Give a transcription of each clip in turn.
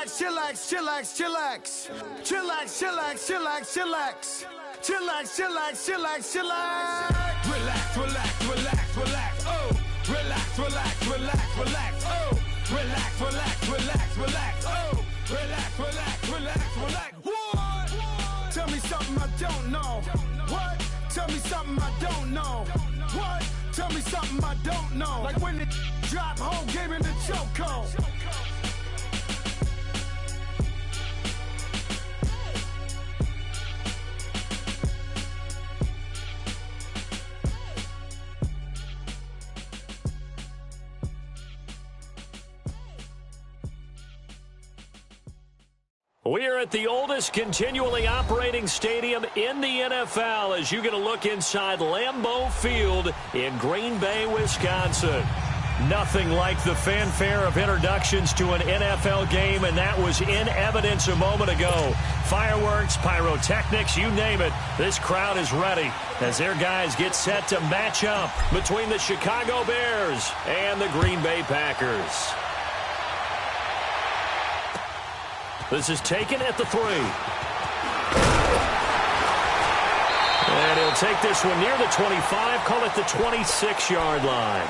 Chillax, chillax, chillax, chillax. Chillax, chillax, chillax, chillax. Chillax, chillax, chillax, chillax. Relax, relax, relax, relax. Oh, relax, relax, relax, relax. Oh, relax, relax, relax, relax. Oh, relax, relax, relax, relax. What? Tell me something I don't know. What? Tell me something I don't know. What? Tell me something I don't know. Like when it drop, whole game in the chokehold. We're at the oldest continually operating stadium in the NFL as you get a look inside Lambeau Field in Green Bay, Wisconsin. Nothing like the fanfare of introductions to an NFL game, and that was in evidence a moment ago. Fireworks, pyrotechnics, you name it. This crowd is ready as their guys get set to match up between the Chicago Bears and the Green Bay Packers. This is taken at the 3. And he'll take this one near the 25, call it the 26-yard line.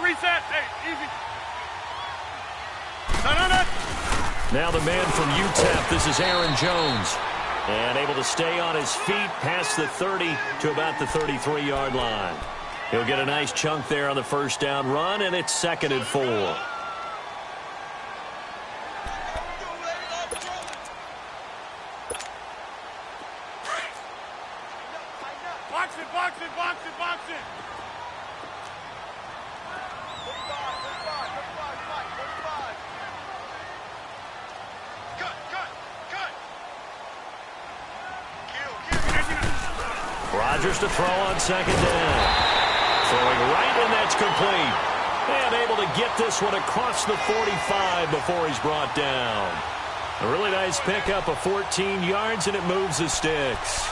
Reset. Hey, easy. Now the man from UTEP, this is Aaron Jones. And able to stay on his feet past the 30 to about the 33-yard line. He'll get a nice chunk there on the first down run, and it's 2nd and 4. Box it, box it, box it, box it. Rodgers to throw on 2nd down. Throwing right, and that's complete. And able to get this one across the 45 before he's brought down. A really nice pickup of 14 yards, and it moves the sticks.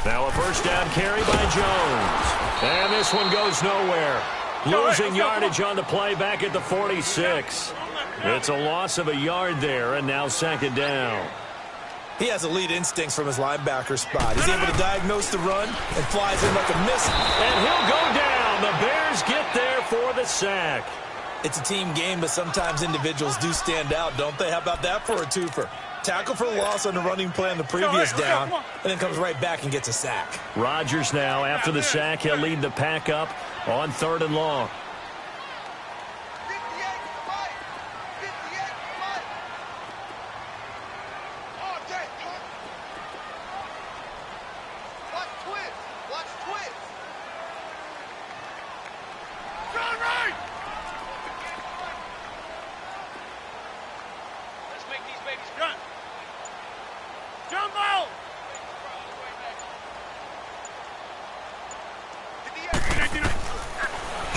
Now a first down carry by Jones. And this one goes nowhere. Losing yardage on the play back at the 46. It's a loss of a yard there, and now 2nd down. He has elite instincts from his linebacker spot. He's able to diagnose the run and flies in like a miss. And he'll go down. The Bears get there for the sack. It's a team game, but sometimes individuals do stand out, don't they? How about that for a twofer? Tackle for loss on the running play on the previous down, and then comes right back and gets a sack. Rodgers now, after the sack, he'll lead the pack up on 3rd and long.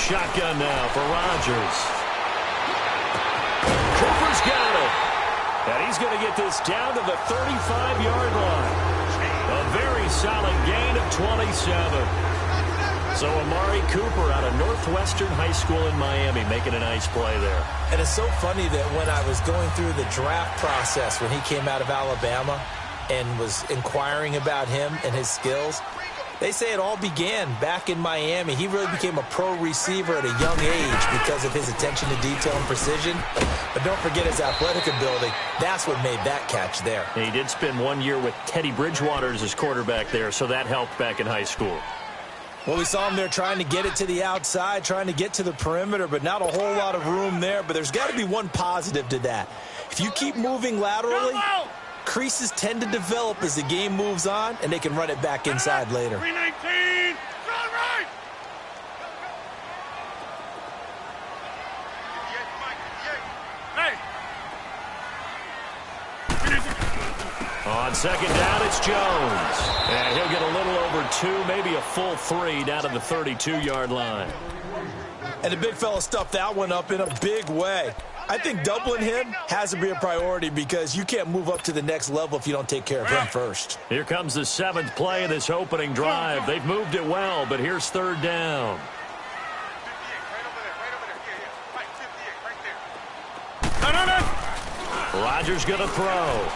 Shotgun now for Rodgers. Cooper's got it. And he's going to get this down to the 35-yard line. A very solid gain of 27. So Amari Cooper out of Northwestern High School in Miami making a nice play there. And it's so funny that when I was going through the draft process when he came out of Alabama and was inquiring about him and his skills, they say it all began back in Miami. He really became a pro receiver at a young age because of his attention to detail and precision. But don't forget his athletic ability. That's what made that catch there. And he did spend 1 year with Teddy Bridgewater as his quarterback there, so that helped back in high school. Well, we saw him there trying to get it to the outside, trying to get to the perimeter, but not a whole lot of room there. But there's got to be one positive to that. If you keep moving laterally, creases tend to develop as the game moves on, and they can run it back inside later. 319. Right. Hey. On second down, it's Jones. And he'll get a little over 2, maybe a full 3 down to the 32-yard line. And the big fella stuffed that one up in a big way. I think doubling him has to be a priority because you can't move up to the next level if you don't take care of him first. Here comes the 7th play of this opening drive. They've moved it well, but here's 3rd down. Rodgers going to throw.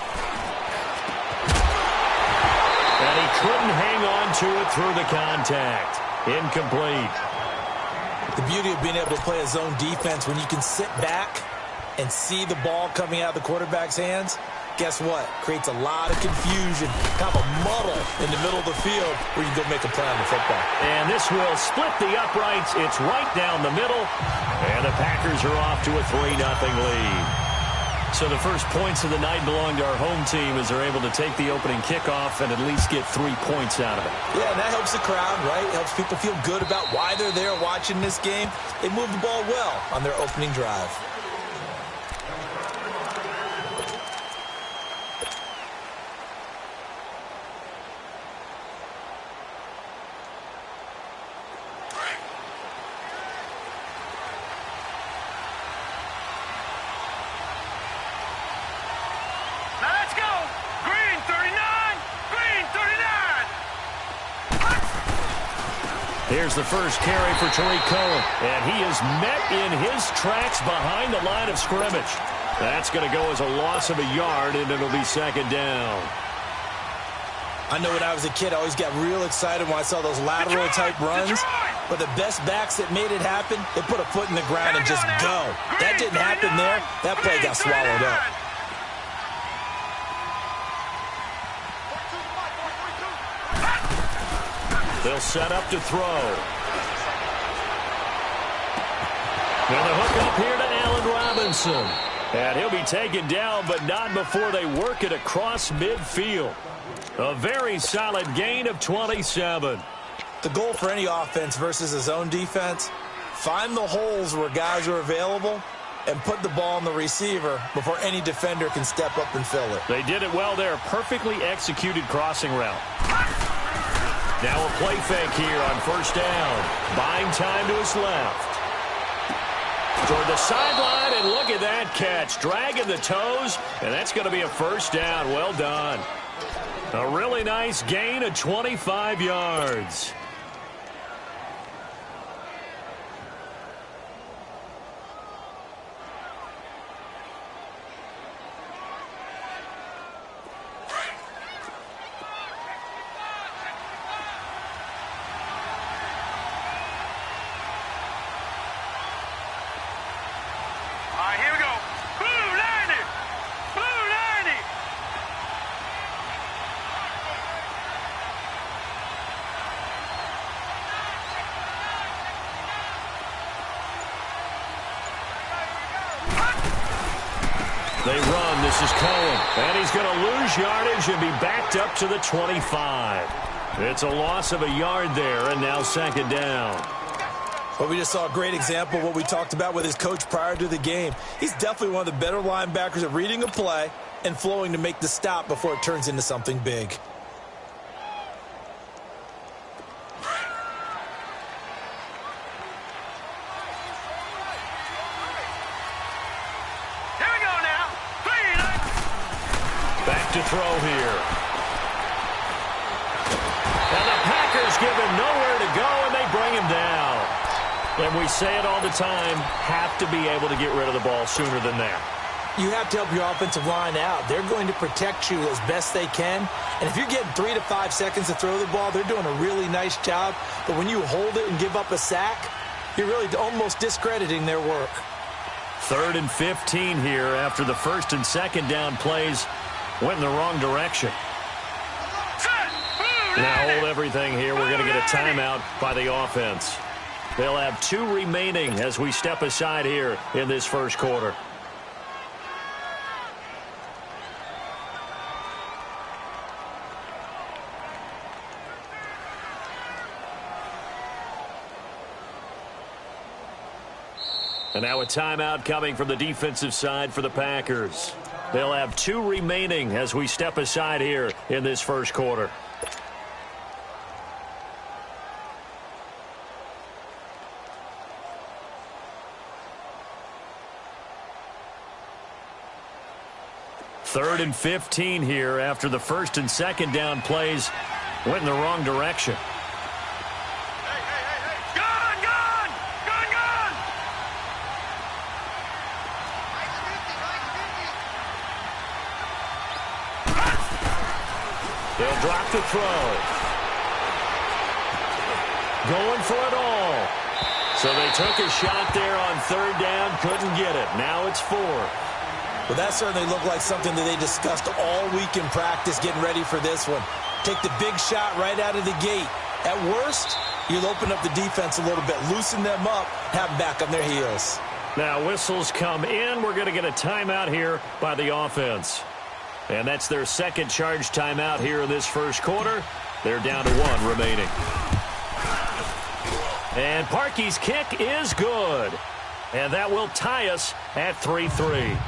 And he couldn't hang on to it through the contact. Incomplete. The beauty of being able to play a zone defense when you can sit back and see the ball coming out of the quarterback's hands, guess what? Creates a lot of confusion, kind of a muddle in the middle of the field where you can go make a play on the football. And this will split the uprights. It's right down the middle. And the Packers are off to a 3-0 lead. So the first points of the night belong to our home team as they're able to take the opening kickoff and at least get 3 points out of it. Yeah, and that helps the crowd, right? Helps people feel good about why they're there watching this game. They move the ball well on their opening drive. Here's the first carry for Tariq Cohen, and he is met in his tracks behind the line of scrimmage. That's going to go as a loss of a yard, and it'll be 2nd down. I know when I was a kid, I always got real excited when I saw those lateral-type runs. But the best backs that made it happen, they put a foot in the ground and just go. That didn't happen there. That play got swallowed up. They'll set up to throw. And the hook up here to Allen Robinson. And he'll be taken down, but not before they work it across midfield. A very solid gain of 27. The goal for any offense versus a zone defense, find the holes where guys are available and put the ball on the receiver before any defender can step up and fill it. They did it well there. Perfectly executed crossing route. Now a play fake here on 1st down. Buying time to his left. Toward the sideline, and look at that catch. Dragging the toes, and that's going to be a 1st down. Well done. A really nice gain of 25 yards. They run. This is Cohen. And he's going to lose yardage and be backed up to the 25. It's a loss of a yard there, and now 2nd down. Well, we just saw a great example of what we talked about with his coach prior to the game. He's definitely one of the better linebackers at reading a play and flowing to make the stop before it turns into something big. To throw here. And the Packers give him nowhere to go, and they bring him down. And we say it all the time, have to be able to get rid of the ball sooner than that. You have to help your offensive line out. They're going to protect you as best they can. And if you're getting 3 to 5 seconds to throw the ball, they're doing a really nice job. But when you hold it and give up a sack, you're really almost discrediting their work. 3rd and 15 here after the 1st and 2nd down plays went in the wrong direction. Set, move, Now hold everything here. We're going to get a timeout by the offense. They'll have 2 remaining as we step aside here in this first quarter. And now a timeout coming from the defensive side for the Packers. They'll have 2 remaining as we step aside here in this first quarter. Third and 15 here after the first and second down plays went in the wrong direction. They'll drop the throw. Going for it all. So they took a shot there on third down, couldn't get it. Now it's 4. Well, that certainly looked like something that they discussed all week in practice, getting ready for this one. Take the big shot right out of the gate. At worst, you'll open up the defense a little bit, loosen them up, have them back on their heels. Now whistles come in. We're going to get a timeout here by the offense. And that's their second charge timeout here in this first quarter. They're down to 1 remaining. And Parkey's kick is good. And that will tie us at 3-3.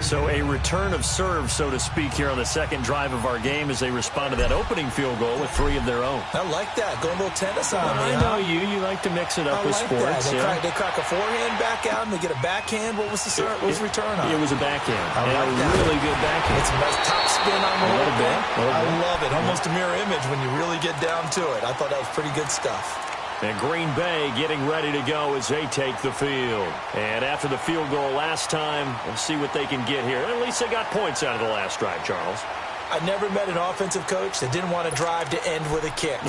So a return of serve, so to speak, here on the second drive of our game as they respond to that opening field goal with 3 of their own. I like that. Going a little tennis on me. I know you. You like to mix it up with sports. They crack a forehand back out and they get a backhand. What was the return on? It was a backhand. I like that. Really good backhand. It's a nice top spin on the little bit. I love it. Almost a mirror image when you really get down to it. I thought that was pretty good stuff. And Green Bay getting ready to go as they take the field. And after the field goal last time, we'll see what they can get here. At least they got points out of the last drive, Charles. I never met an offensive coach that didn't want to drive to end with a kick.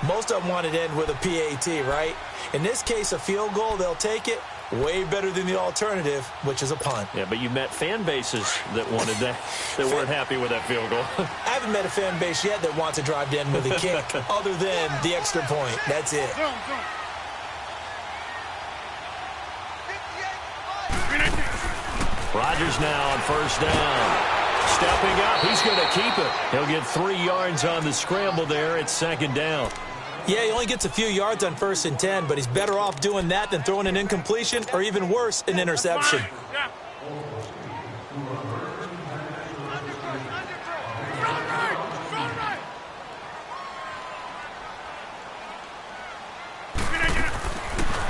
Most of them wanted to end with a PAT, right? In this case, a field goal, they'll take it. Way better than the alternative, which is a punt. Yeah, but you met fan bases that wanted that, that weren't happy with that field goal. I haven't met a fan base yet that wants to drive to end with a kick other than the extra point. That's it. Rodgers now on first down. Stepping up, he's going to keep it. He'll get 3 yards on the scramble there. It's second down. Yeah, he only gets a few yards on 1st and 10, but he's better off doing that than throwing an incompletion or even worse, an interception.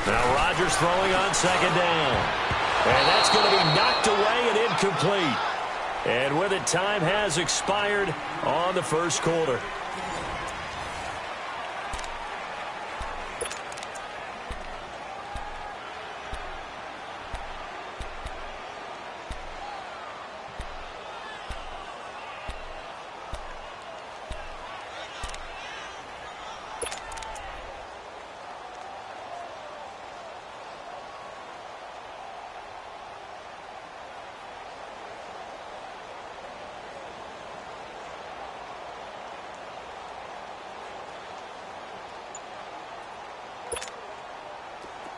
Now Rodgers throwing on second down. And that's going to be knocked away and incomplete. And with it, time has expired on the first quarter.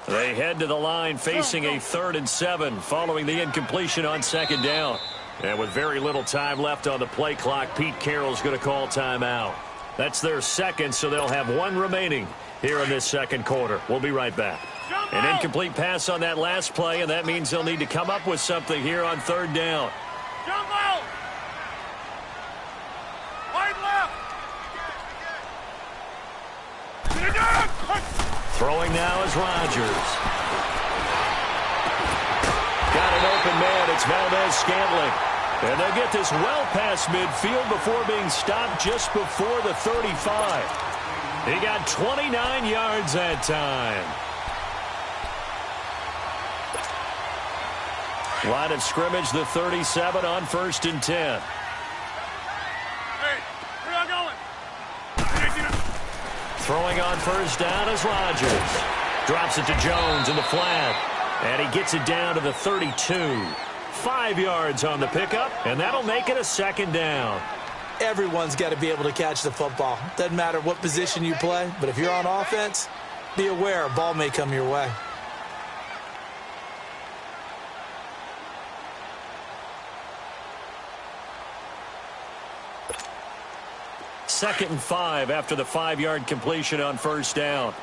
They head to the line facing a 3rd and 7 following the incompletion on second down. And with very little time left on the play clock, Pete Carroll's going to call timeout. That's their second, so they'll have 1 remaining here in this second quarter. We'll be right back. An incomplete pass on that last play, and that means they'll need to come up with something here on 3rd down. Jump out! Wide left! Throwing now is Rodgers. Got an open man. It's Valdez-Scantling. And they'll get this well past midfield before being stopped just before the 35. He got 29 yards that time. Line of scrimmage, the 37 on 1st and 10. Hey, where y'all going? Throwing on first down is Rodgers. Drops it to Jones in the flat. And he gets it down to the 32. 5 yards on the pickup, and that'll make it a second down. Everyone's got to be able to catch the football. Doesn't matter what position you play, but if you're on offense, be aware a ball may come your way. Second and 5 after the 5-yard completion on first down.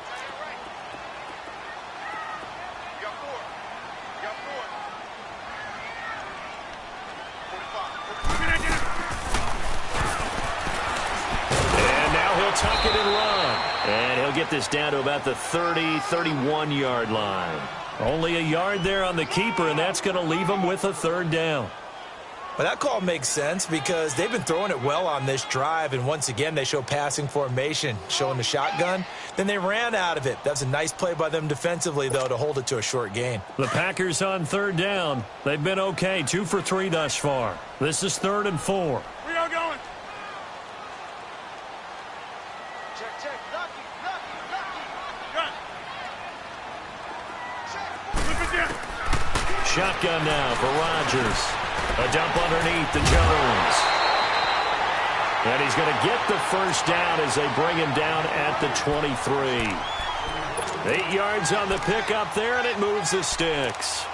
Tuck it and run. And he'll get this down to about the 30-31-yard line. Only a yard there on the keeper, and that's going to leave him with a third down. Well, that call makes sense because they've been throwing it well on this drive, and once again, they show passing formation, showing the shotgun. Then they ran out of it. That's a nice play by them defensively, though, to hold it to a short gain. The Packers on third down. They've been okay, 2 for 3 thus far. This is 3rd and 4. We are going. Shotgun now for Rodgers. A dump underneath to Jones. And he's going to get the first down as they bring him down at the 23. 8 yards on the pickup there, and it moves the sticks.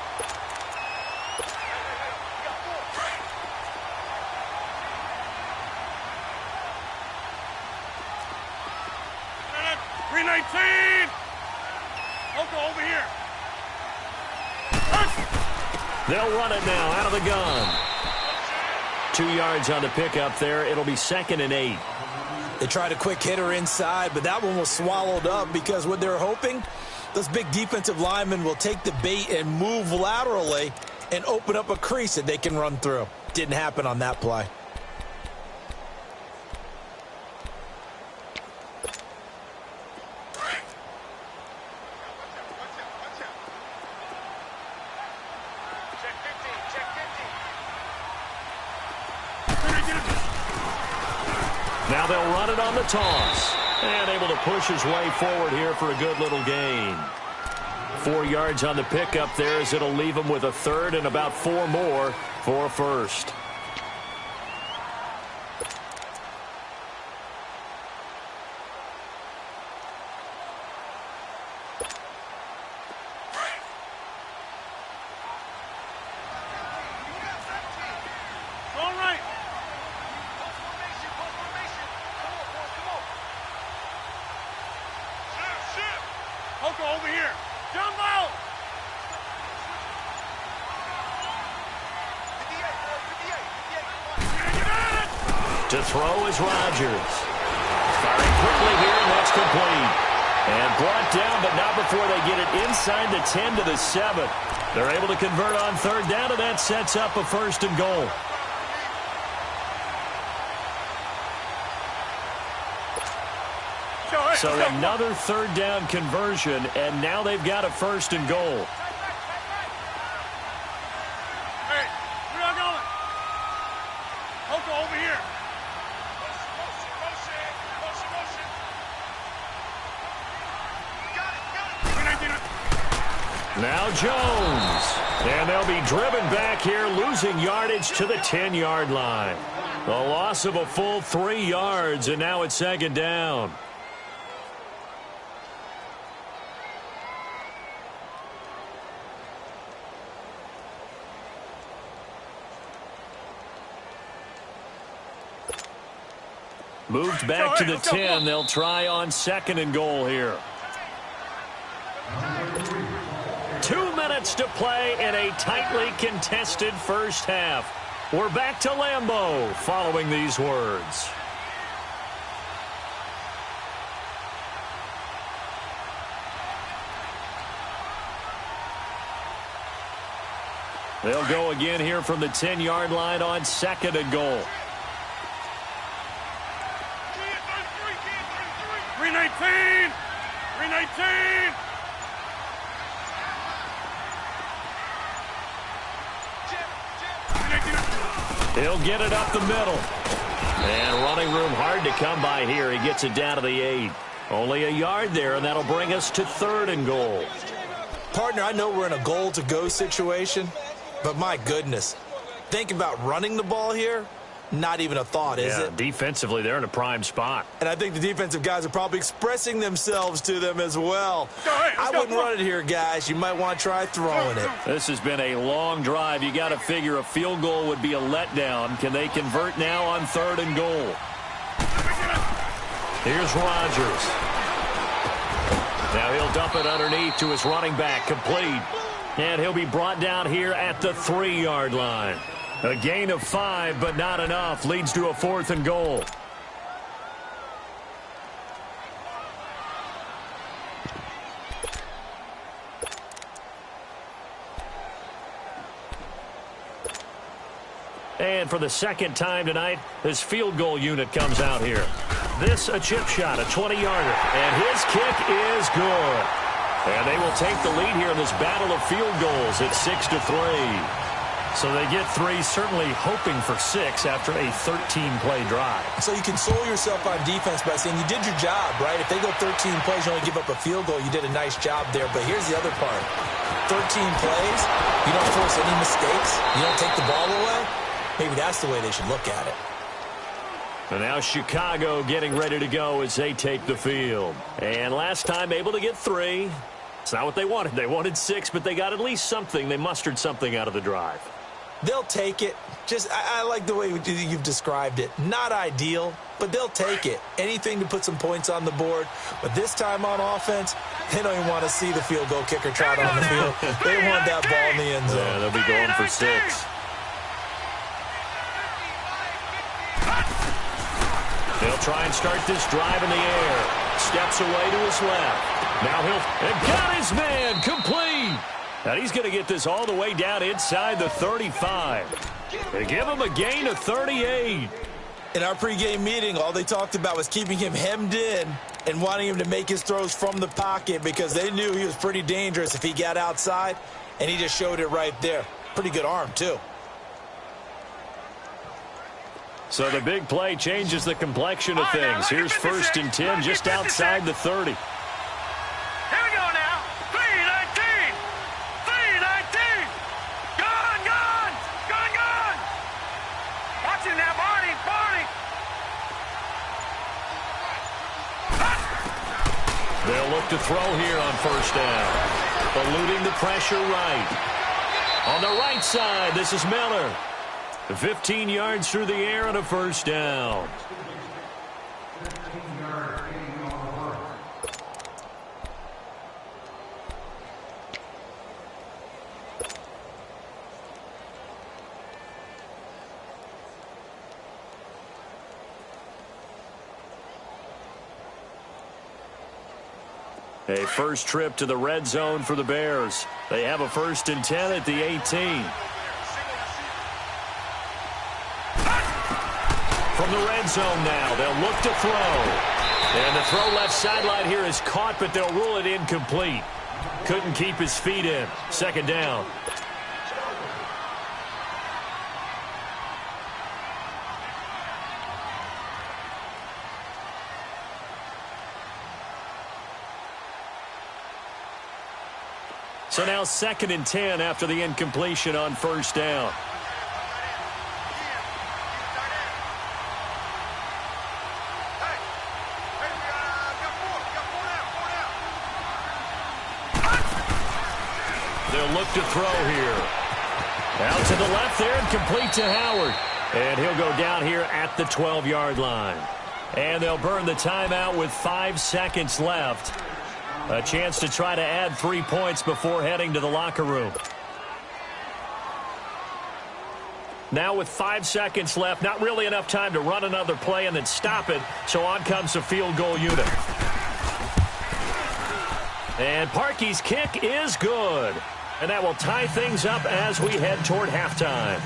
Over here. They'll run it now out of the gun. 2 yards on the pickup there. It'll be 2nd and 8. They tried a quick hitter inside, but that one was swallowed up because what they're hoping, those big defensive linemen will take the bait and move laterally and open up a crease that they can run through. Didn't happen on that play. Now they'll run it on the toss. And able to push his way forward here for a good little gain. 4 yards on the pickup there as it'll leave him with a third and about 4 more for a first. Over here. Jumbo! To throw is Rodgers. Firing quickly here, and that's complete. And brought down, but not before they get it inside the 10 to the 7. They're able to convert on third down, and that sets up a 1st and goal. So another third down conversion, and now they've got a 1st and goal. Hey, we are going. Hoko over here. Motion. Now Jones. And they'll be driven back here, losing yardage to the 10-yard line. A loss of a full 3 yards, and now it's 2nd down. Moved back to the 10. They'll try on 2nd and goal here. 2 minutes to play in a tightly contested first half. We're back to Lambeau following these words. They'll go again here from the 10-yard line on 2nd and goal. 319! 319! He'll get it up the middle. And running room hard to come by here. He gets it down to the 8. Only a yard there, and that'll bring us to 3rd and goal. Partner, I know we're in a goal-to-go situation, but my goodness, think about running the ball here. not even a thought, is it? Defensively, they're in a prime spot. And I think the defensive guys are probably expressing themselves to them as well. I wouldn't run it here, guys. You might want to try throwing it. This has been a long drive. You got to figure a field goal would be a letdown. Can they convert now on 3rd and goal? Here's Rodgers. Now he'll dump it underneath to his running back, complete. And he'll be brought down here at the 3-yard line. A gain of 5, but not enough. Leads to a 4th and goal. And for the second time tonight, this field goal unit comes out here. This a chip shot, a 20-yarder. And his kick is good. And they will take the lead here in this battle of field goals at 6-3. So they get 3, certainly hoping for 6 after a 13-play drive. So you console yourself on defense by saying you did your job, right? If they go 13 plays, you only give up a field goal, you did a nice job there. But here's the other part. 13 plays, you don't force any mistakes, you don't take the ball away. Maybe that's the way they should look at it. And now Chicago getting ready to go as they take the field. And last time able to get 3. It's not what they wanted. They wanted 6, but they got at least something. They mustered something out of the drive. They'll take it. I like the way you've described it. Not ideal, but they'll take it. Anything to put some points on the board. But this time on offense, they don't even want to see the field goal kicker trot on the field. They want that ball in the end zone. Yeah, they'll be going for 6. They'll try and start this drive in the air. Steps away to his left. Now and got his man complete. And he's going to get this all the way down inside the 35. They give him a gain of 38. In our pregame meeting, all they talked about was keeping him hemmed in and wanting him to make his throws from the pocket because they knew he was pretty dangerous if he got outside, and he just showed it right there. Pretty good arm, too. So the big play changes the complexion of things. Here's 1st and 10 just outside the 30. Here we go now. 3-19. 3-19. Gone. Watch it now, Barney. They'll look to throw here on 1st down. Eluding the pressure right. On the right side, this is Miller. 15 yards through the air and a 1st down. A first trip to the red zone for the Bears. They have a 1st and 10 at the 18. From the red zone now, they'll look to throw. And the throw left sideline here is caught, but they'll rule it incomplete. Couldn't keep his feet in. 2nd down. So now 2nd and 10 after the incompletion on 1st down. They'll look to throw here. Out to the left there and complete to Howard. And he'll go down here at the 12-yard line. And they'll burn the timeout with 5 seconds left. A chance to try to add 3 points before heading to the locker room. Now with 5 seconds left, not really enough time to run another play and then stop it. So on comes the field goal unit. And Parkey's kick is good. And that will tie things up as we head toward halftime.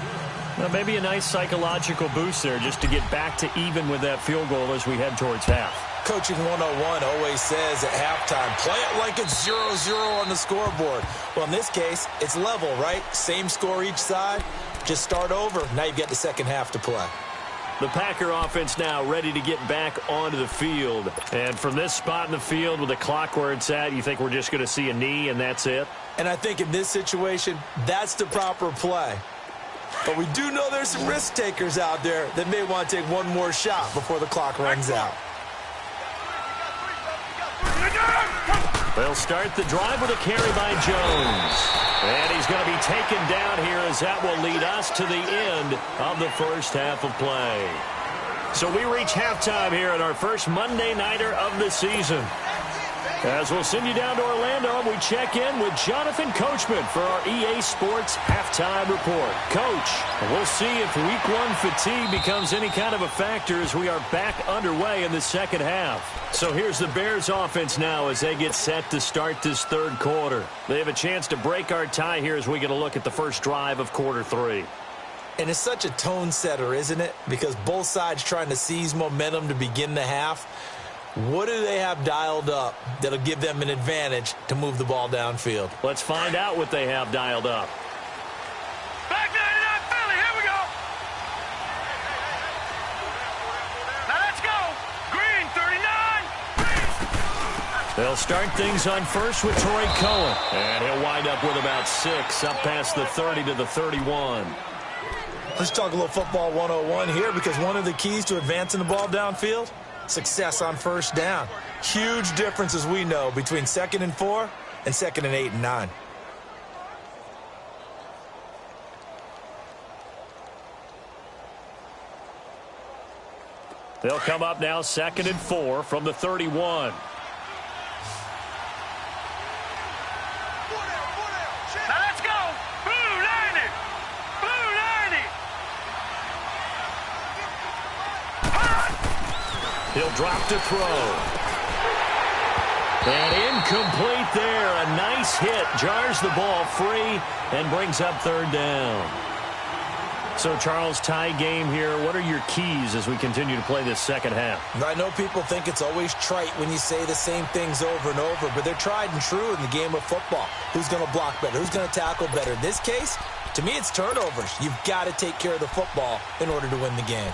Well, maybe a nice psychological boost there just to get back to even with that field goal as we head towards half. Coaching 101 always says at halftime, play it like it's 0-0 on the scoreboard. Well, in this case, it's level, right? Same score each side. Just start over. Now you've got the second half to play. The Packer offense now ready to get back onto the field. And from this spot in the field with the clock where it's at, you think we're just going to see a knee and that's it? And I think in this situation, that's the proper play. But we do know there's some risk takers out there that may want to take one more shot before the clock runs out. They'll start the drive with a carry by Jones. And he's going to be taken down here as that will lead us to the end of the first half of play. So we reach halftime here at our first Monday Nighter of the season. As we'll send you down to Orlando, we check in with Jonathan Coachman for our EA Sports Halftime Report. Coach, we'll see if Week 1 fatigue becomes any kind of a factor as we are back underway in the second half. So here's the Bears offense now as they get set to start this third quarter. They have a chance to break our tie here as we get a look at the first drive of quarter 3. And it's such a tone setter, isn't it? Because both sides trying to seize momentum to begin the half. What do they have dialed up that'll give them an advantage to move the ball downfield? Let's find out what they have dialed up. Back 99 Philly, here we go. Now let's go. Green 39. They'll start things on first with Torrey Cohen. And he'll wind up with about 6 up past the 30 to the 31. Let's talk a little football 101 here, because one of the keys to advancing the ball downfield, success on first down. Huge difference, as we know, between 2nd and 4 and 2nd and 8 and 9. They'll come up now 2nd and 4 from the 31. Now let's go. Blue 90. Blue 90. He'll drop to throw. And incomplete there. A nice hit. Jars the ball free and brings up third down. So, Charles, tie game here. What are your keys as we continue to play this second half? I know people think it's always trite when you say the same things over and over, but they're tried and true in the game of football. Who's going to block better? Who's going to tackle better? In this case, to me, it's turnovers. You've got to take care of the football in order to win the game.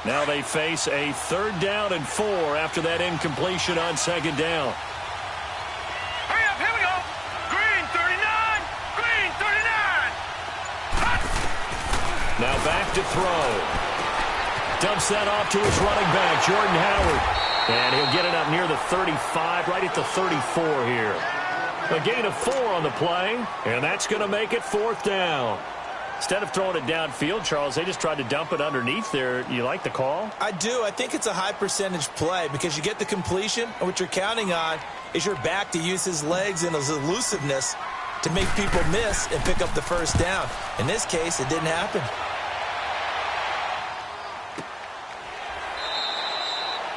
Now they face a 3rd down and 4 after that incompletion on 2nd down. Hurry up, here we go. Green 39. Green 39. Now back to throw. Dumps that off to his running back, Jordan Howard. And he'll get it up near the 35, right at the 34 here. A gain of 4 on the play, and that's going to make it 4th down. Instead of throwing it downfield, Charles, they just tried to dump it underneath there. You like the call? I do. I think it's a high percentage play because you get the completion, and what you're counting on is your back to use his legs and his elusiveness to make people miss and pick up the first down. In this case, it didn't happen.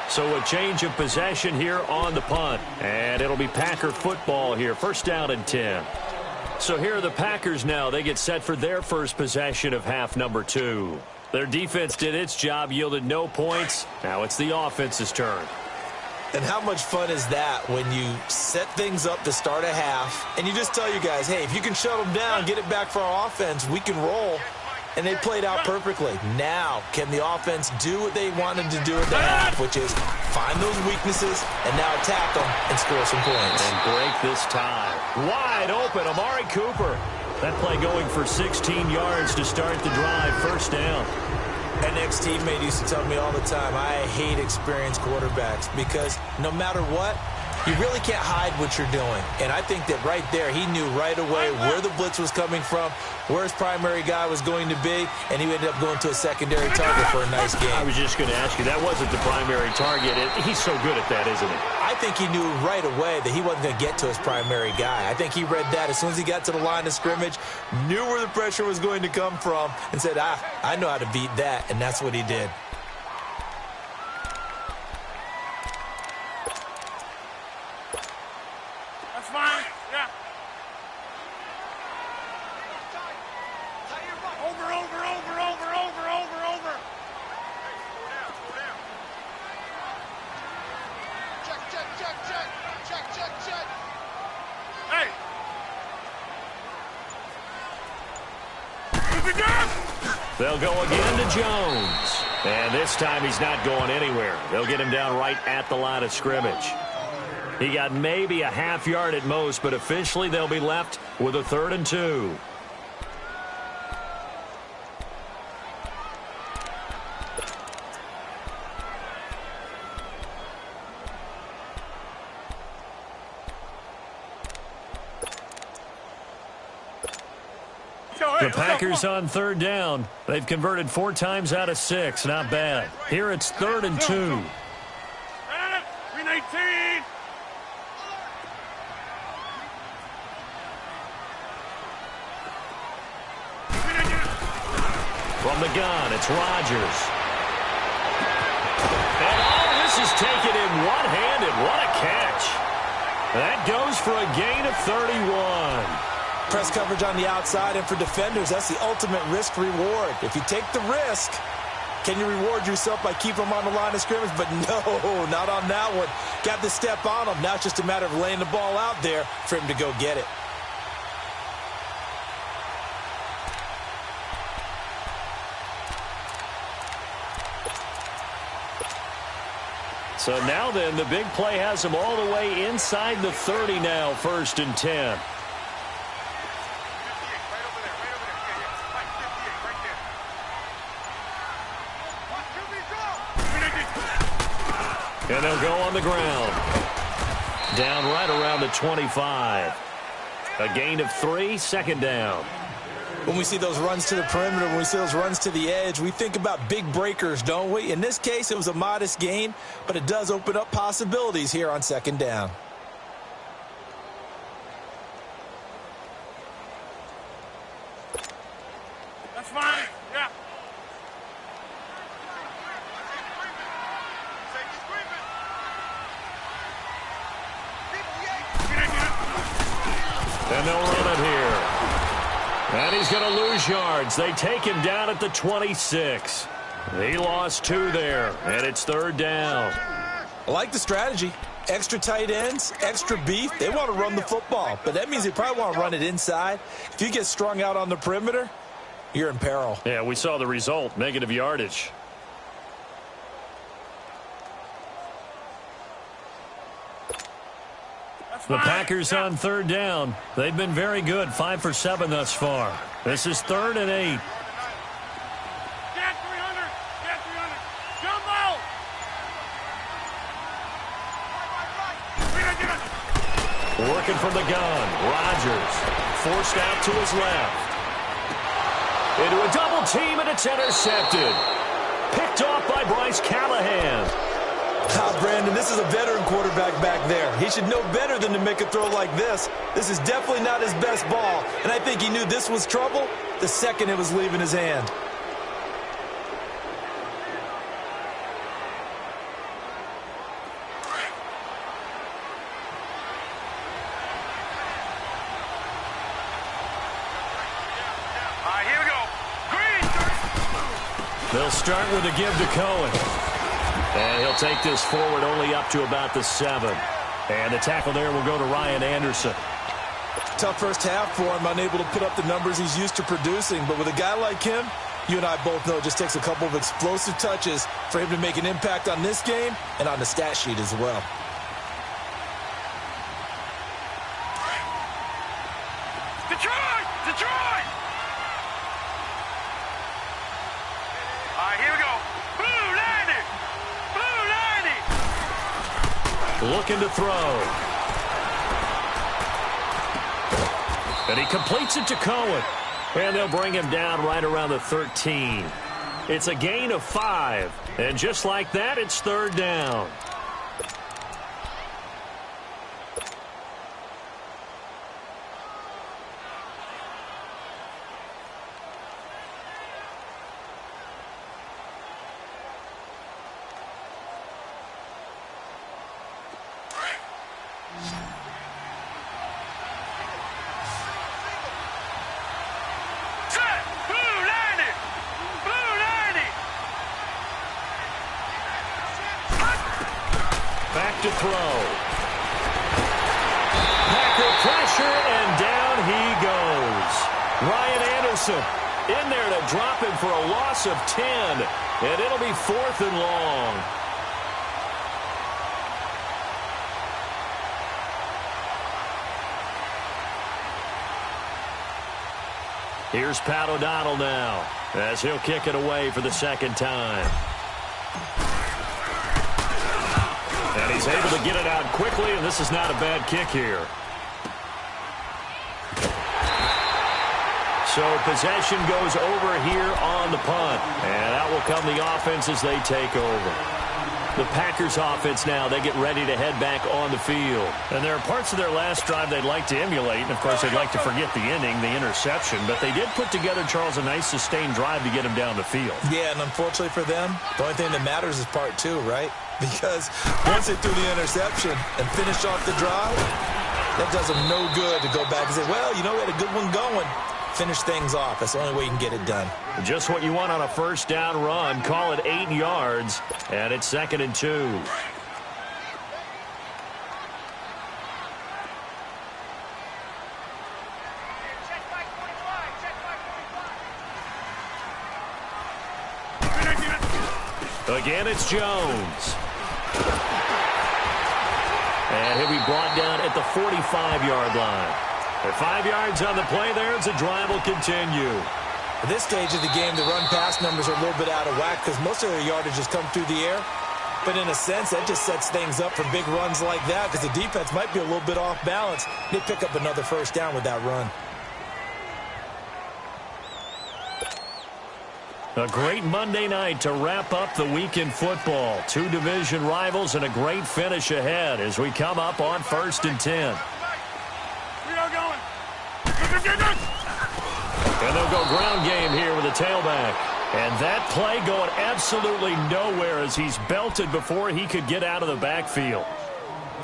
So a change of possession here on the punt. And it'll be Packer football here. 1st down and 10. So here are the Packers now. They get set for their first possession of half number 2. Their defense did its job, yielded no points. Now it's the offense's turn. And how much fun is that when you set things up to start a half and you just tell you guys, hey, if you can shut them down, get it back for our offense, we can roll. And they played out perfectly. Now, can the offense do what they wanted to do at the half, which is find those weaknesses and now attack them and score some points. And break this tie. Wide open, Amari Cooper. That play going for 16 yards to start the drive. 1st down. An ex-teammate used to tell me all the time, I hate experienced quarterbacks because no matter what, you really can't hide what you're doing. And I think that right there, he knew right away where the blitz was coming from, where his primary guy was going to be, and he ended up going to a secondary target for a nice game. I was just going to ask you, that wasn't the primary target. He's so good at that, isn't he? I think he knew right away that he wasn't going to get to his primary guy. I think he read that as soon as he got to the line of scrimmage, knew where the pressure was going to come from, and said, I know how to beat that, and that's what he did. That's fine. Yeah. Over. Check. Hey. They'll go again to Jones. And this time he's not going anywhere. They'll get him down right at the line of scrimmage. He got maybe a half yard at most, but officially they'll be left with a 3rd and 2. The Packers on 3rd down. They've converted 4 times out of 6. Not bad. Here it's 3rd and 2. 3-19. From the gun, it's Rodgers. And all this is taken in one-handed. What a catch. That goes for a gain of 31. Press coverage on the outside, and for defenders, that's the ultimate risk-reward. If you take the risk, can you reward yourself by keeping them on the line of scrimmage? But no, not on that one. Got the step on him. Now it's just a matter of laying the ball out there for him to go get it. So now then, the big play has him all the way inside the 30 now, 1st and 10. And they'll go on the ground. Down right around the 25. A gain of 3, 2nd down. When we see those runs to the perimeter, when we see those runs to the edge, we think about big breakers, don't we? In this case, it was a modest gain, but it does open up possibilities here on 2nd down. That's fine. Yeah. And they'll run it here. And he's going to lose yards. They take him down at the 26. He lost 2 there, and it's 3rd down. I like the strategy. Extra tight ends, extra beef. They want to run the football, but that means they probably want to run it inside. If you get strung out on the perimeter, you're in peril. Yeah, we saw the result, negative yardage. The Packers on 3rd down. They've been very good, 5 for 7 thus far. This is 3rd and 8. Get 300. Get 300. Jumbo. Working from the gun. Rodgers forced out to his left. Into a double team, and it's intercepted. Picked off by Bryce Callahan. Brandon, this is a veteran quarterback back there. He should know better than to make a throw like this. This is definitely not his best ball, and I think he knew this was trouble the second it was leaving his hand. Here we go. Green. They'll start with a give to Cohen. And he'll take this forward only up to about the 7. And the tackle there will go to Ryan Anderson. Tough first half for him, unable to put up the numbers he's used to producing. But with a guy like him, you and I both know it just takes a couple of explosive touches for him to make an impact on this game and on the stat sheet as well. Detroit! Detroit! Here we go. Blue 90! Blue 90! Looking to throw. And he completes it to Cohen. And they'll bring him down right around the 13. It's a gain of 5. And just like that, it's 3rd down. Back to throw. Packer pressure, and down he goes. Ryan Anderson in there to drop him for a loss of 10. And it'll be 4th and long. Here's Pat O'Donnell now, as he'll kick it away for the second time. And he's able to get it out quickly, and this is not a bad kick here. So possession goes over here on the punt. And out will come the offense as they take over. The Packers offense now, they get ready to head back on the field. And there are parts of their last drive they'd like to emulate. And, of course, they'd like to forget the inning, the interception. But they did put together, Charles, a nice sustained drive to get him down the field. Yeah, and unfortunately for them, the only thing that matters is part 2, right? Because once they threw the interception and finished off the drive, that does them no good to go back and say, well, you know, we had a good one going. Finish things off. That's the only way you can get it done. Just what you want on a first down run. Call it 8 yards, and it's 2nd and 2. Again, it's Jones. And he'll be brought down at the 45-yard line. At 5 yards on the play there, as the drive will continue. At this stage of the game, the run-pass numbers are a little bit out of whack because most of their yardage has come through the air. But in a sense, that just sets things up for big runs like that because the defense might be a little bit off balance. They pick up another first down with that run. A great Monday night to wrap up the week in football. 2 division rivals and a great finish ahead as we come up on 1st and 10. And they'll go ground game here with a tailback. And that play going absolutely nowhere as he's belted before he could get out of the backfield.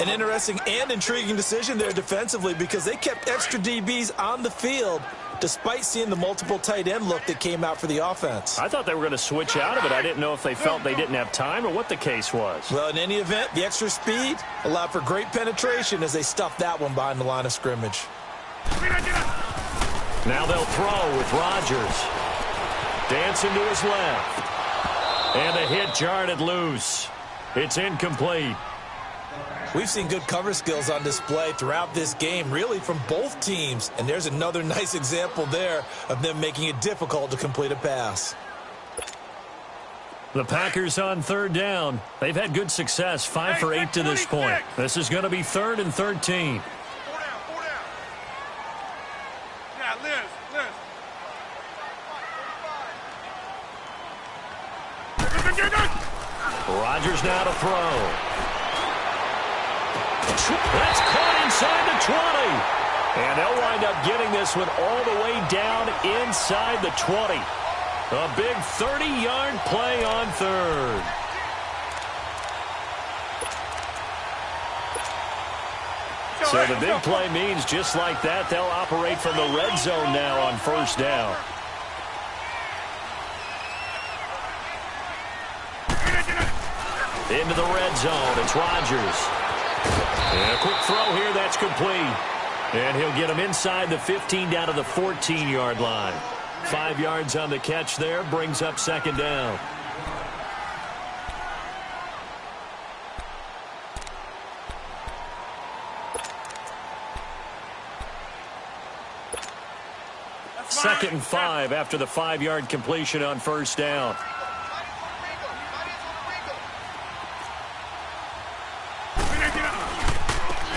An interesting and intriguing decision there defensively because they kept extra DBs on the field despite seeing the multiple tight end look that came out for the offense. I thought they were going to switch out of it. I didn't know if they felt they didn't have time or what the case was. Well, in any event, the extra speed allowed for great penetration as they stuffed that one behind the line of scrimmage. Now they'll throw with Rodgers. Dancing to his left. And the hit jarred it loose. It's incomplete. We've seen good cover skills on display throughout this game, really from both teams. And there's another nice example there of them making it difficult to complete a pass. The Packers on 3rd down. They've had good success, 5 for 8 to this point. This is going to be 3rd and 13. Rodgers now to throw. That's caught inside the 20. And they'll wind up getting this one all the way down inside the 20. A big 30-yard play on 3rd. So the big play means just like that, they'll operate from the red zone now on 1st down. Into the red zone, it's Rodgers. And a quick throw here, that's complete. And he'll get him inside the 15 down to the 14-yard line. 5 yards on the catch there, brings up 2nd down. Second and 5 after the 5-yard completion on 1st down.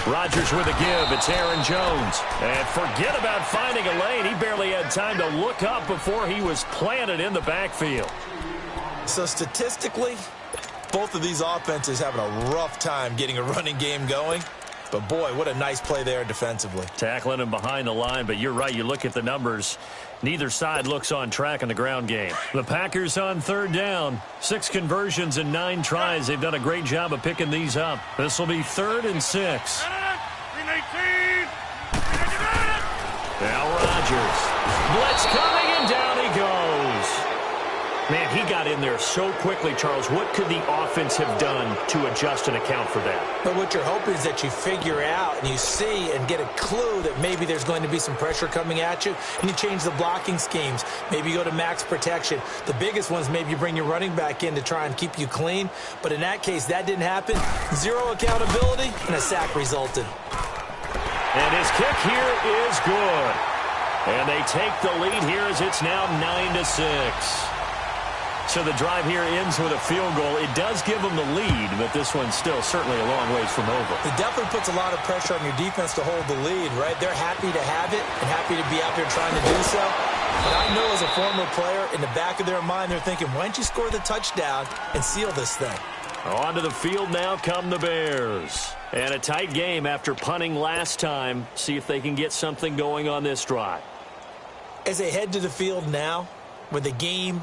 Rodgers with a give. It's Aaron Jones. And forget about finding a lane. He barely had time to look up before he was planted in the backfield. So statistically, both of these offenses having a rough time getting a running game going. But, boy, what a nice play there defensively. Tackling him behind the line, but you're right. You look at the numbers. Neither side looks on track in the ground game. The Packers on 3rd down. 6 conversions and 9 tries. They've done a great job of picking these up. This will be 3rd and 6. Now Rodgers. Blitz coming, and down he goes. Man, he got in there so quickly, Charles. What could the offense have done to adjust and account for that? But what you're hoping is that you figure out and you see and get a clue that maybe there's going to be some pressure coming at you, and you change the blocking schemes. Maybe you go to max protection. The biggest ones, maybe you bring your running back in to try and keep you clean. But in that case, that didn't happen. Zero accountability, and a sack resulted. And his kick here is good. And they take the lead here as it's now 9-6. So the drive here ends with a field goal. It does give them the lead, but this one's still certainly a long ways from over. It definitely puts a lot of pressure on your defense to hold the lead, right? They're happy to have it and happy to be out there trying to do so. But I know as a former player, in the back of their mind, they're thinking, why don't you score the touchdown and seal this thing? Onto the field now come the Bears. And a tight game after punting last time. See if they can get something going on this drive. As they head to the field now, with the game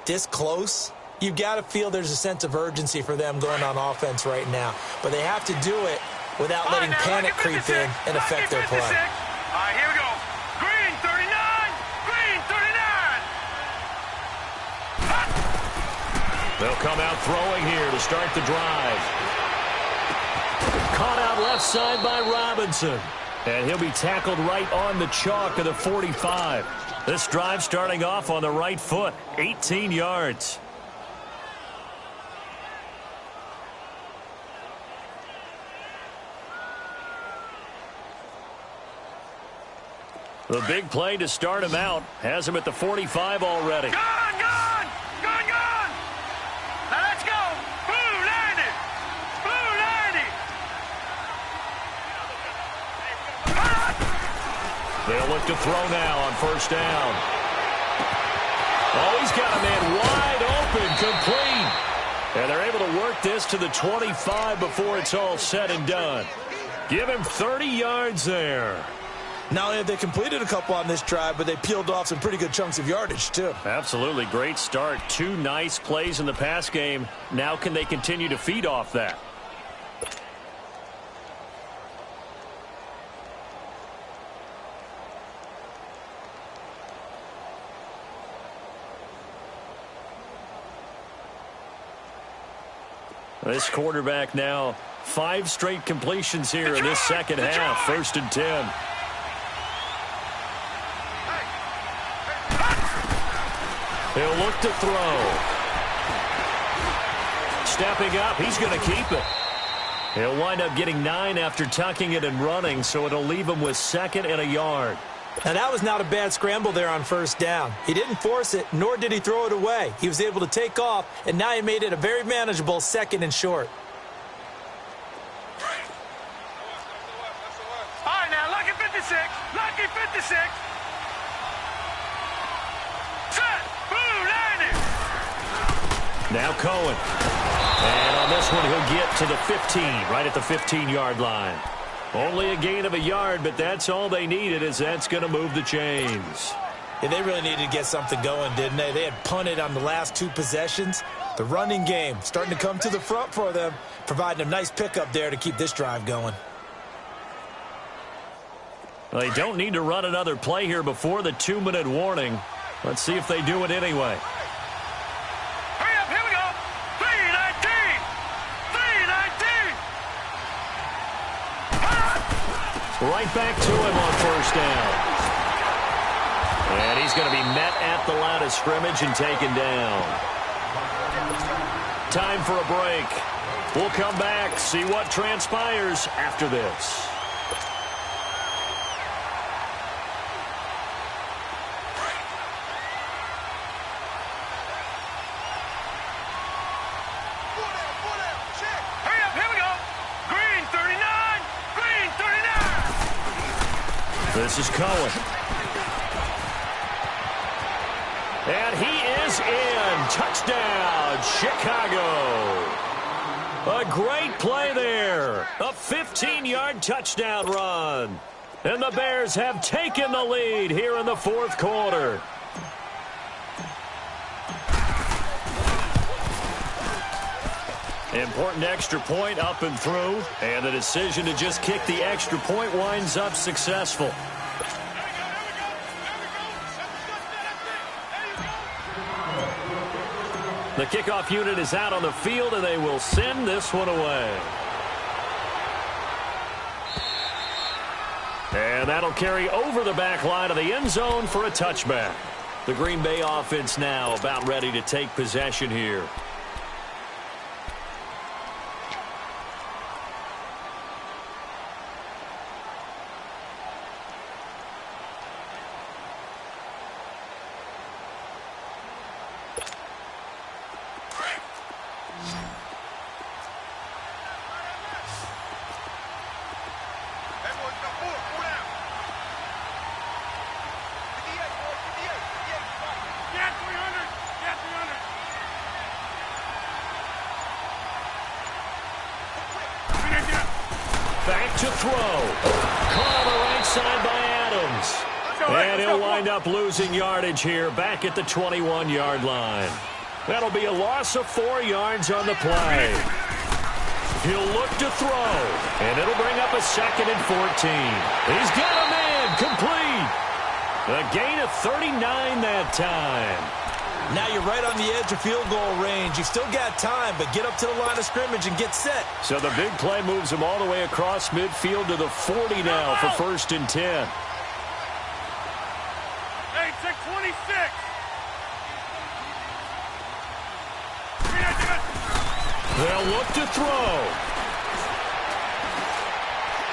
this close, you've got to feel there's a sense of urgency for them going on offense right now. But they have to do it without letting panic creep in and affect their play. All right, here we go. Green 39. Green 39. They'll come out throwing here to start the drive. Caught out left side by Robinson. And he'll be tackled right on the chalk of the 45. This drive starting off on the right foot, 18 yards. The big play to start him out has him at the 45 already. Gone! Now let's go! Blue 90! Blue 90! They'll look to throw now on first down. Oh, he's got a man wide open, complete. And they're able to work this to the 25 before it's all said and done. Give him 30 yards there. Not only have they completed a couple on this drive, but they peeled off some pretty good chunks of yardage, too. Absolutely. Great start. 2 nice plays in the pass game. Now can they continue to feed off that? This quarterback now 5 straight completions here in this second half. 1st and 10. He'll look to throw. Stepping up, he's going to keep it. He'll wind up getting 9 after tucking it and running, so it'll leave him with 2nd and a yard. Now, that was not a bad scramble there on first down. He didn't force it, nor did he throw it away. He was able to take off, and now he made it a very manageable 2nd and short. All right, now, lucky 56. Lucky 56. Set. Blue 90. Now Cohen. And on this one, he'll get to the 15, right at the 15-yard line. Only a gain of a yard, but that's all they needed, as that's going to move the chains. Yeah, they really needed to get something going, didn't they? They had punted on the last 2 possessions. The running game starting to come to the front for them, providing a nice pickup there to keep this drive going. Well, they don't need to run another play here before the 2-minute warning. Let's see if they do it anyway. Hurry up, here we go. 319. 319. Right back to him on first down. And he's going to be met at the line of scrimmage and taken down. Time for a break. We'll come back, see what transpires after this. Hurry up, here we go. Green 39. Green 39. This is Cohen. And he is in. Touchdown, Chicago. A great play there. A 15-yard touchdown run. And the Bears have taken the lead here in the 4th quarter. Important extra point up and through. And the decision to just kick the extra point winds up successful. The kickoff unit is out on the field, and they will send this one away. And that'll carry over the back line of the end zone for a touchback. The Green Bay offense now about ready to take possession here. Back to throw. Caught on the right side by Adams. And he'll wind up losing yardage here back at the 21-yard line. That'll be a loss of 4 yards on the play. He'll look to throw. And it'll bring up a 2nd and 14. He's got a man complete. A gain of 39 that time. Now you're right on the edge of field goal range. You've still got time, but get up to the line of scrimmage and get set. So the big play moves him all the way across midfield to the 40 now for 1st and 10. Hey, check 26. They'll look to throw.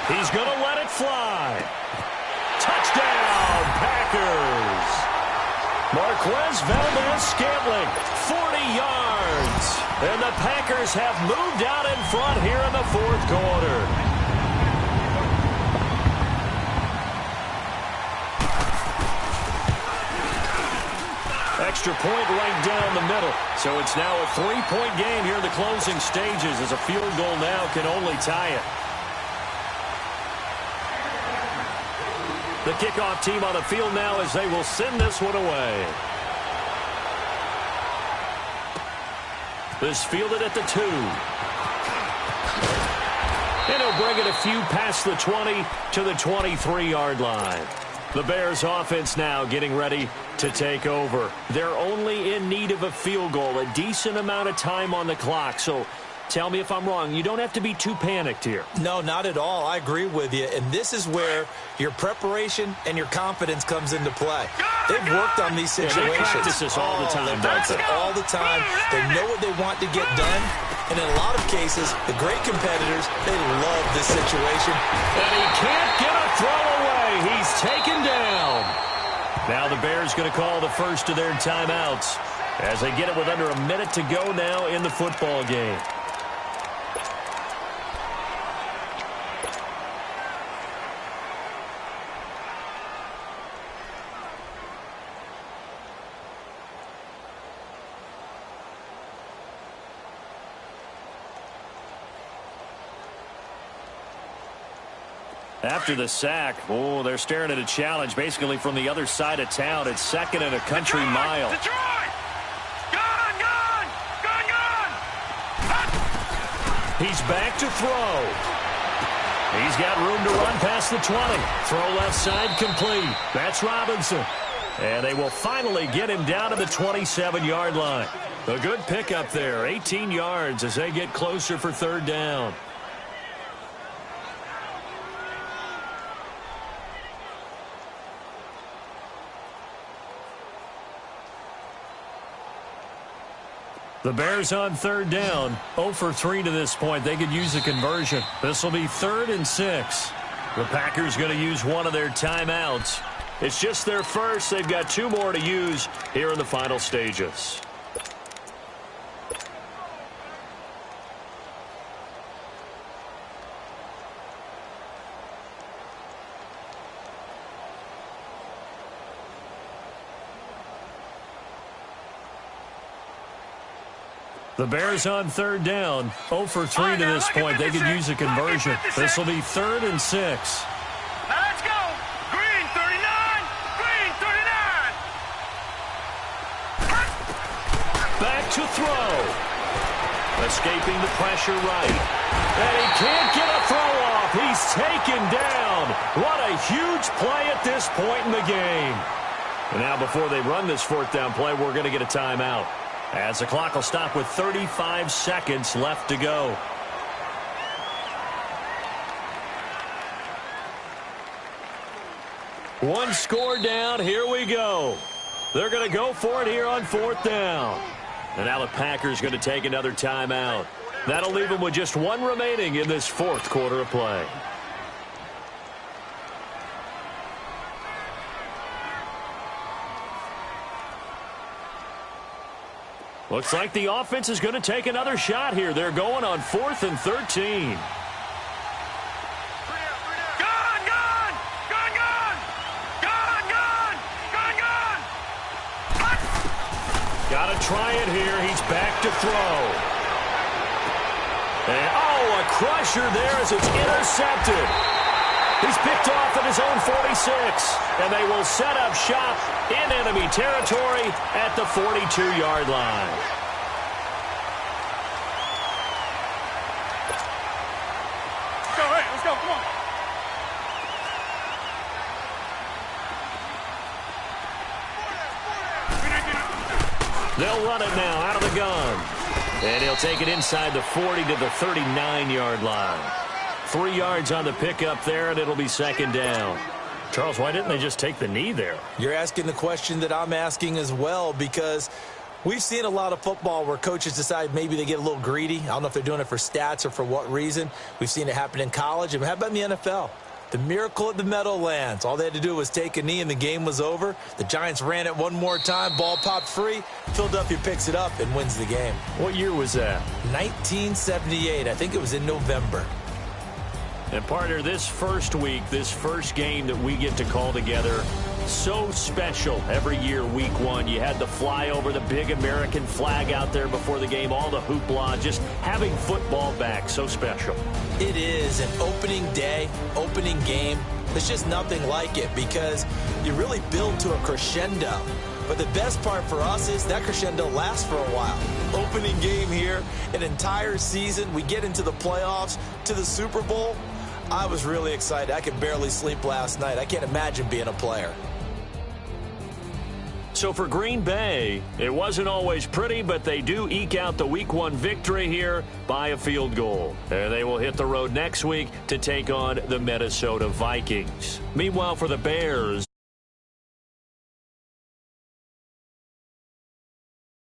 He's going to let it fly. Touchdown, Packers. Marquez Valdez-Scantling, 40 yards. And the Packers have moved out in front here in the 4th quarter. Extra point right down the middle. So it's now a 3-point game here in the closing stages as a field goal now can only tie it. The kickoff team on the field now as they will send this one away. This fielded at the 2. And he'll bring it a few past the 20 to the 23-yard line. The Bears offense now getting ready to take over. They're only in need of a field goal, a decent amount of time on the clock. So tell me if I'm wrong. You don't have to be too panicked here. No, not at all. I agree with you. And this is where your preparation and your confidence comes into play. They've worked on these situations. They practice this all the time, don't they? All the time. They know what they want to get done. And in a lot of cases, the great competitors, they love this situation. And he can't get a throw away. He's taken down. Now the Bears going to call the first of their timeouts as they get it with under a minute to go now in the football game. After the sack, they're staring at a challenge basically from the other side of town. It's 2nd and a country mile. Detroit! Gone! He's back to throw. He's got room to run past the 20. Throw left side complete. That's Robinson. And they will finally get him down to the 27-yard line. A good pickup there, 18 yards as they get closer for 3rd down. The Bears on 3rd down, 0 for 3 to this point. They could use a conversion. This will be 3rd and 6. The Packers going to use one of their timeouts. It's just their first. They've got 2 more to use here in the final stages. The Bears on 3rd down, 0 for 3 to this point. They could use a conversion. This will be 3rd and 6. Now let's go. Green 39. Green 39. Back to throw. Escaping the pressure right. And he can't get a throw off. He's taken down. What a huge play at this point in the game. And now before they run this 4th down play, we're going to get a timeout. As the clock will stop with 35 seconds left to go. One score down. Here we go. They're going to go for it here on 4th down. And now the Packers going to take another timeout. That'll leave them with just one remaining in this 4th quarter of play. Looks like the offense is going to take another shot here. They're going on 4th and 13. Got to try it here. He's back to throw. And, oh, a crusher there as it's intercepted. He's picked off at his own 46. And they will set up shop in enemy territory at the 42-yard line. Let's go, hey, let's go, come on. They'll run it now out of the gun. And he'll take it inside the 40 to the 39-yard line. 3 yards on the pickup there, and it'll be 2nd down. Charles, why didn't they just take the knee there? You're asking the question that I'm asking as well, because we've seen a lot of football where coaches decide maybe they get a little greedy. I don't know if they're doing it for stats or for what reason. We've seen it happen in college. And how about in the NFL? The miracle at the Meadowlands. All they had to do was take a knee and the game was over. The Giants ran it one more time. Ball popped free. Philadelphia picks it up and wins the game. What year was that? 1978. I think it was in November. And, partner, this first week, this first game that we get to call together, so special every year, week 1. You had the flyover, the big American flag out there before the game, all the hoopla, just having football back, so special. It is an opening day, opening game. There's just nothing like it because you really build to a crescendo. But the best part for us is that crescendo lasts for a while. Opening game here, an entire season. We get into the playoffs, to the Super Bowl. I was really excited. I could barely sleep last night. I can't imagine being a player. So for Green Bay, it wasn't always pretty, but they do eke out the Week 1 victory here by a field goal. And they will hit the road next week to take on the Minnesota Vikings. Meanwhile, for the Bears,